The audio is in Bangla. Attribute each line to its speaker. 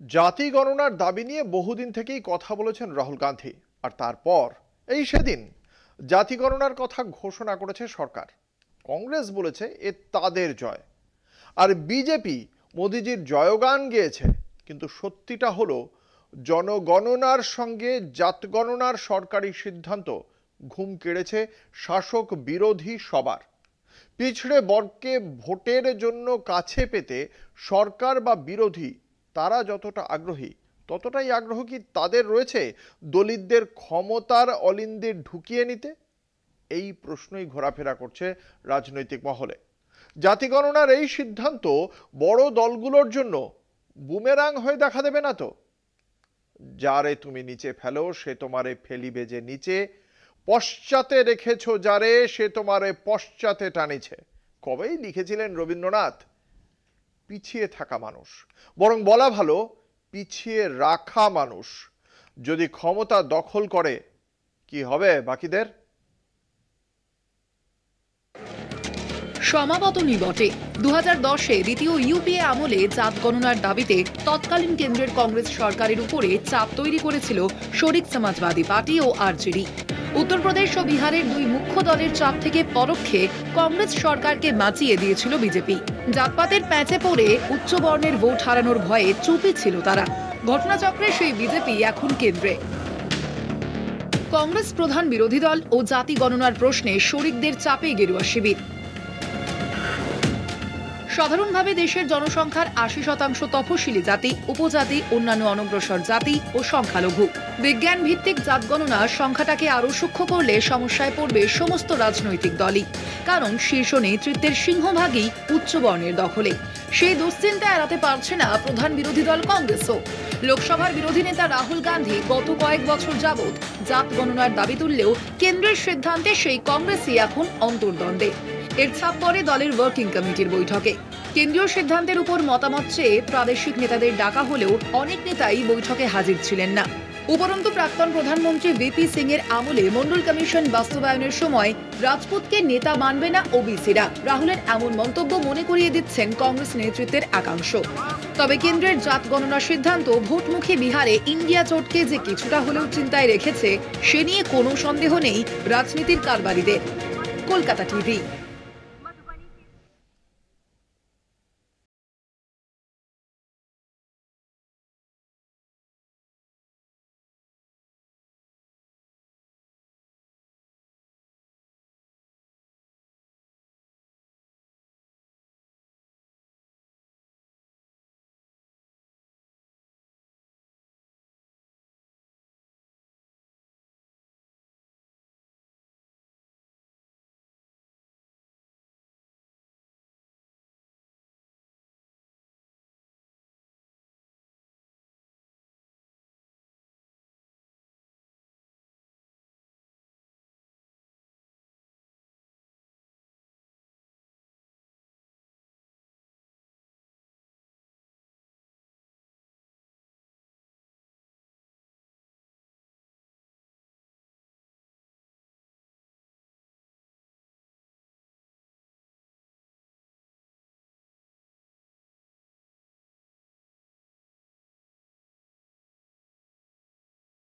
Speaker 1: জাতি গণনার দাবি নিয়ে বহুদিন থেকেই কথা বলেছেন রাহুল গান্ধী। আর তারপর সেদিন জাতি গণনার কথা ঘোষণা করেছে সরকার। কংগ্রেস বলেছে এ তাদের জয়, আর বিজেপি মোদিজির জয়গান গেয়েছে। কিন্তু সত্যিটা হলো, জনগণনার সঙ্গে জাতগণনার সরকারি সিদ্ধান্ত ঘুম কেড়েছে শাসক বিরোধী সবার। পিছড়ে বর্গকে ভোটের জন্য কাছে পেতে সরকার বা বিরোধী তারা যতটা আগ্রহী, ততটাই আগ্রহ কি তাদের রয়েছে দলিতদের ক্ষমতার অলিন্দের ঢুকিয়ে নিতে? এই প্রশ্নই ঘোরাফেরা করছে রাজনৈতিক মহলে। জাতিগণনার এই সিদ্ধান্ত বড় দলগুলোর জন্য বুমেরাং হয়ে দেখা দেবে না তো? যারে তুমি নিচে ফেলো সে তোমারে ফেলিবে যে নিচে, পশ্চাতে রেখেছ যারে সে তোমারে পশ্চাতে টানিছে। কবেই লিখেছিলেন রবীন্দ্রনাথ। পিছিয়ে থাকা মানুষ, বরং বলা ভালো পিছিয়ে রাখা মানুষ যদি ক্ষমতা দখল করে, কি হবে বাকিদের?
Speaker 2: সমাবতনী বটে। 2010-এ দ্বিতীয় ইউপিএ আমলে জাত গণনার দাবিতে তৎকালীন কেন্দ্রের কংগ্রেস সরকারের উপরে চাপ তৈরি করেছিল শরিক সমাজবাদী পার্টি ও আরজেডি। উত্তরপ্রদেশ ও বিহারের দুই মুখ্য দলের চাপ থেকে পরোক্ষে কংগ্রেস সরকারকে বাঁচিয়ে দিয়েছিল বিজেপি। জাতপাতের প্যাঁচে পড়ে উচ্চ বর্ণের ভোট হারানোর ভয়ে চুপই ছিল তারা। ঘটনাচক্রে সেই বিজেপি এখন কেন্দ্রে। কংগ্রেস প্রধান বিরোধী দল ও জাতি গণনার প্রশ্নে শরিকদের চাপে গেরুয়া শিবির। সাধারণভাবে দেশের জনসংখ্যার 80% তফসিলি জাতি, উপজাতি, অন্যান্য অনগ্রসর জাতি ও সংখ্যালঘু। বিজ্ঞান ভিত্তিক জাত গণনা সংখ্যাটাকে আরও সূক্ষ্ম করলে সমস্যায় পড়বে সমস্ত রাজনৈতিক দলই। কারণ শীর্ষ নেতৃত্বের সিংহভাগই উচ্চ বর্ণের দখলে। সেই দুশ্চিন্তা এড়াতে পারছে না প্রধান বিরোধী দল কংগ্রেসও। লোকসভার বিরোধী নেতা রাহুল গান্ধী গত কয়েক বছর যাবৎ জাত গণনার দাবি তুললেও কেন্দ্রের সিদ্ধান্তে সেই কংগ্রেসই এখন অন্তর্দ্বন্দ্বে। এর ছাপ পড়ে দলের ওয়ার্কিং কমিটির বৈঠকে। কেন্দ্রীয় সিদ্ধান্তের উপর মতামত চেয়ে প্রাদেশিক নেতাদের ডাকা হলেও অনেক নেতাই বৈঠকে হাজির ছিলেন না। উপরন্তু প্রাক্তন প্রধানমন্ত্রী ভিপি সিং এর আমলে মন্ডল কমিশন বাস্তবায়নের সময় রাজপুতকে নেতা মানবে না ওবিসিরা। রাহুলের এমন মন্তব্য মনে করিয়ে দিচ্ছেন কংগ্রেস নেতৃত্বের একাংশ। তবে কেন্দ্রের জাত গণনার সিদ্ধান্ত ভোটমুখী বিহারে ইন্ডিয়া জোটকে যে কিছুটা হলেও চিন্তায় রেখেছে, সে নিয়ে কোনো সন্দেহ নেই রাজনীতির কারবারিদের। কলকাতা টিভি।